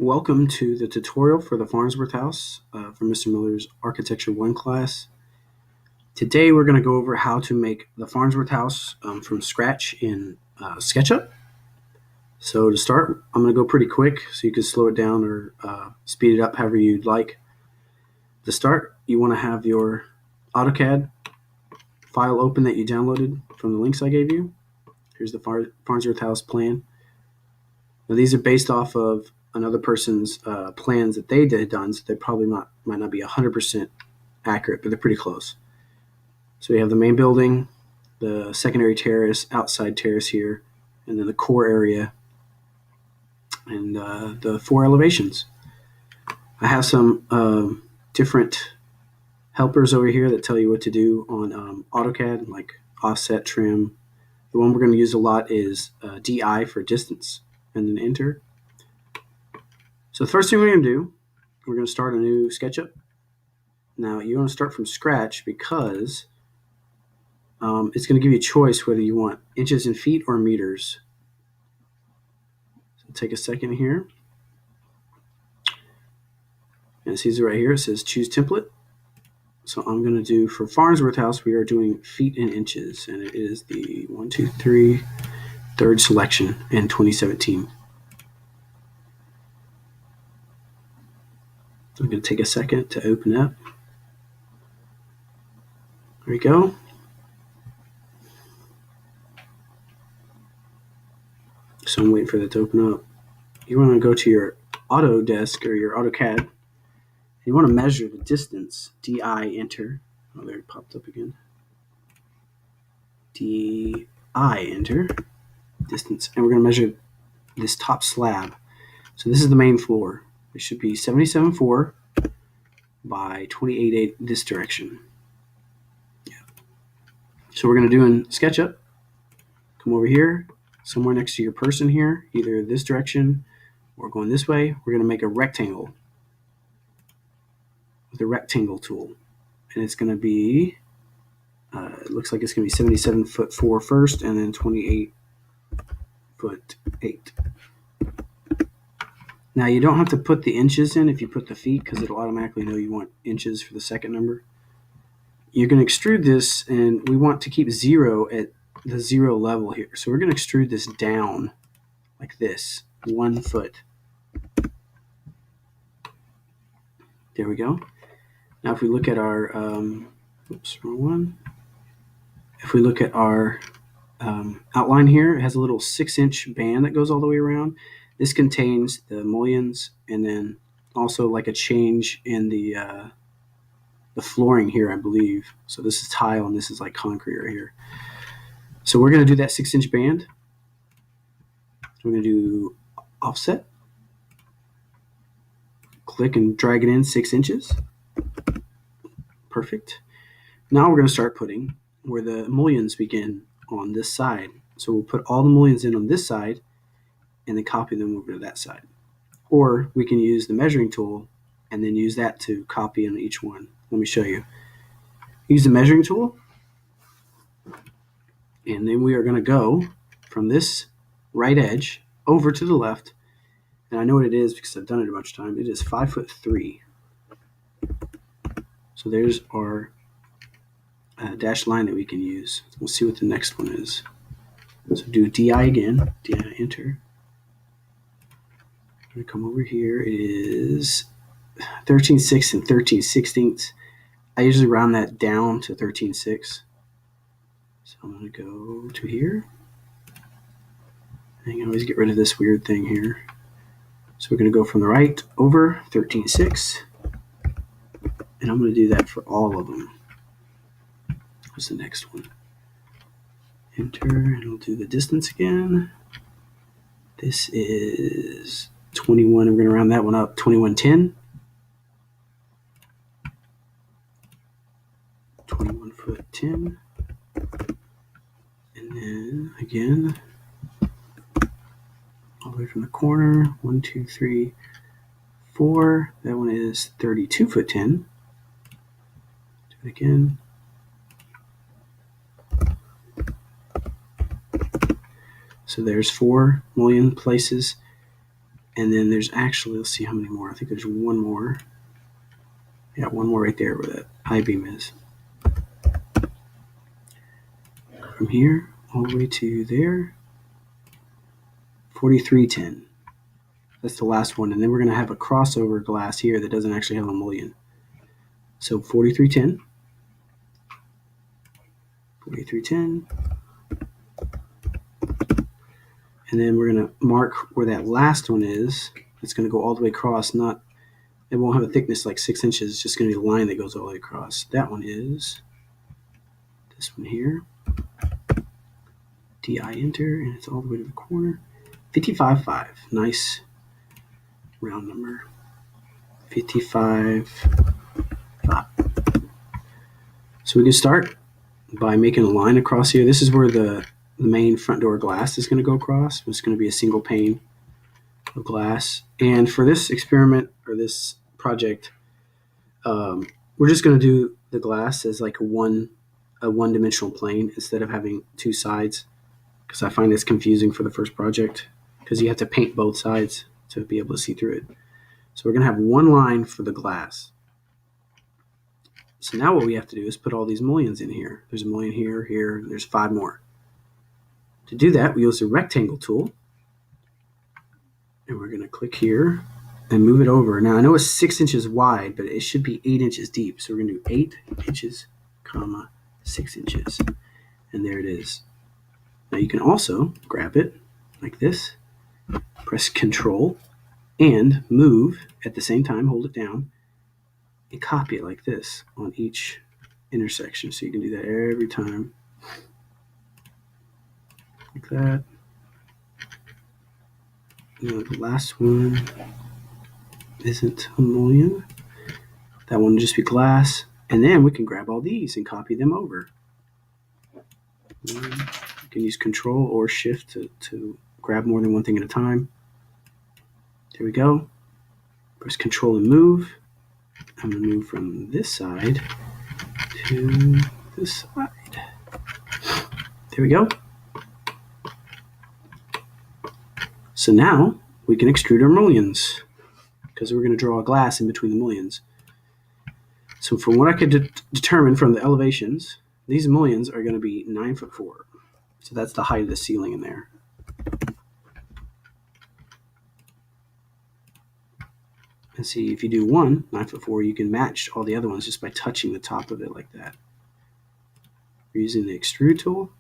Welcome to the tutorial for the Farnsworth House from Mr. Miller's Architecture 1 class. Today we're going to go over how to make the Farnsworth House from scratch in SketchUp. So to start, I'm going to go pretty quick so you can slow it down or speed it up however you'd like. To start, you want to have your AutoCAD file open that you downloaded from the links I gave you. Here's the Farnsworth House plan. Now these are based off of another person's plans that they had done, so they probably might not be 100% accurate, but they're pretty close. So we have the main building, the secondary terrace, outside terrace here, and then the core area, and the 4 elevations. I have some different helpers over here that tell you what to do on AutoCAD, like offset, trim. The one we're going to use a lot is DI for distance, and then enter. So the first thing we're going to do, we're going to start a new SketchUp. Now you want to start from scratch because it's going to give you a choice whether you want inches and feet or meters. So take a second here. And it sees it right here. It says choose template. So I'm going to do, for Farnsworth House, we are doing feet and inches. And it is the 1, 2, 3, third selection in 2017. I'm going to take a second to open up. There we go. So I'm waiting for that to open up. You want to go to your Autodesk or your AutoCAD. You want to measure the distance. DI, enter. Oh, there it popped up again. DI, enter. Distance. And we're going to measure this top slab. So this is the main floor. It should be 77.4 by 28.8 this direction. Yeah. So we're going to do in SketchUp. Come over here, somewhere next to your person here, either this direction or going this way. We're going to make a rectangle with the rectangle tool. And it's going to be, it looks like it's going to be 77.4 first and then 28.8. Now you don't have to put the inches in if you put the feet because it'll automatically know you want inches for the second number. You're going to extrude this, and we want to keep 0 at the 0 level here. So we're going to extrude this down like this, 1 foot. There we go. Now if we look at our, oops, wrong one. If we look at our outline here, it has a little 6-inch band that goes all the way around. This contains the mullions and then also like a change in the flooring here, I believe. So this is tile and this is like concrete right here. So we're going to do that 6-inch band. We're going to do offset. Click and drag it in 6 inches. Perfect. Now we're going to start putting where the mullions begin on this side. So we'll put all the mullions in on this side and then copy them over to that side. Or we can use the measuring tool and then use that to copy on each one. Let me show you. Use the measuring tool, and then we are going to go from this right edge over to the left. And I know what it is because I've done it a bunch of times. It is 5'3". So there's our dashed line that we can use. We'll see what the next one is. So do DI again. DI, enter. I'm going to come over here. It is 13/6 and 13/16. I usually round that down to 13/6. So I'm going to go to here. I can always get rid of this weird thing here. So we're going to go from the right over 13/6. And I'm going to do that for all of them. What's the next one? Enter, and we'll do the distance again. This is 21. I'm going to round that one up. 21/10. 21'10". And then again, all the way from the corner. 1, 2, 3, 4. That one is 32'10". Do it again. So there's 4 mullion places. And then there's actually, let's see how many more. I think there's one more. Yeah, one more right there where that I-beam is. From here all the way to there, 4310. That's the last one. And then we're going to have a crossover glass here that doesn't actually have a mullion. So 4310, 4310. And then we're going to mark where that last one is. It's going to go all the way across. It won't have a thickness like 6 inches. It's just going to be a line that goes all the way across. That one is this one here. DI enter, and it's all the way to the corner. 55.5. Nice round number. 55.5. So we can start by making a line across here. This is where the main front door glass is going to go across. It's going to be a single pane of glass. And for this experiment or this project, we're just going to do the glass as like a one-dimensional plane instead of having two sides, because I find this confusing for the first project because you have to paint both sides to be able to see through it. So we're going to have one line for the glass. So now what we have to do is put all these mullions in here. There's a mullion here, here, and there's 5 more. To do that, we use the rectangle tool. And we're going to click here and move it over. Now I know it's 6 inches wide, but it should be 8 inches deep. So we're going to do 8 inches, 6 inches. And there it is. Now you can also grab it like this, press Control, and move at the same time, hold it down, and copy it like this on each intersection. So you can do that every time. Like that. Now the last one isn't a mullion. That one will just be glass. And then we can grab all these and copy them over. You can use Control or Shift to grab more than one thing at a time. There we go. Press Control and move. I'm going to move from this side to this side. There we go. So now we can extrude our mullions because we're going to draw a glass in between the mullions. So from what I could determine from the elevations, these mullions are going to be 9'4". So that's the height of the ceiling in there. And see, if you do one 9'4", you can match all the other ones just by touching the top of it like that. We're using the extrude tool.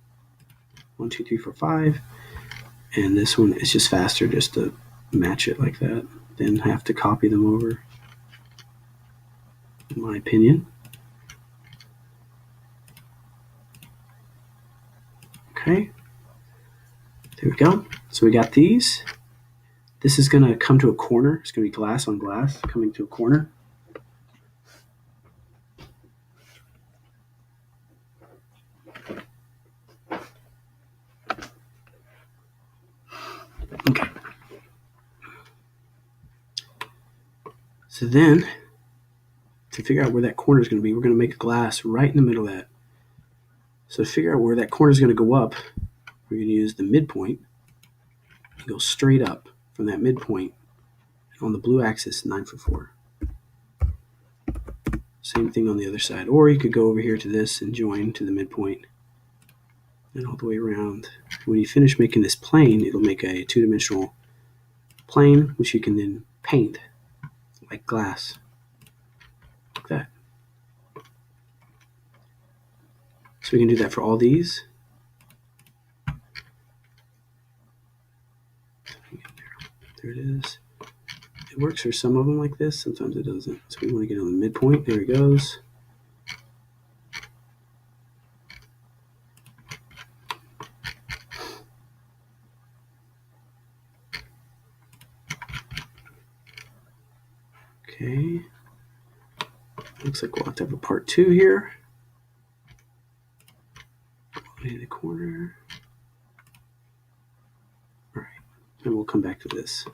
1, 2, 3, 4, 5. And this one is just faster just to match it like that than have to copy them over, in my opinion. Okay, there we go. So we got these. This is going to come to a corner. It's going to be glass on glass coming to a corner. Okay. So then, to figure out where that corner is going to be, we're going to make a glass right in the middle of that. So to figure out where that corner is going to go up, we're going to use the midpoint and go straight up from that midpoint. On the blue axis, 9'4". Same thing on the other side. Or you could go over here to this and join to the midpoint and all the way around. When you finish making this plane, it'll make a two-dimensional plane, which you can then paint like glass, like that. So we can do that for all these. There it is. It works for some of them like this, sometimes it doesn't. So we want to get on the midpoint. There it goes. Okay. Looks like we'll have to have a part 2 here. In the corner. All right. And we'll come back to this.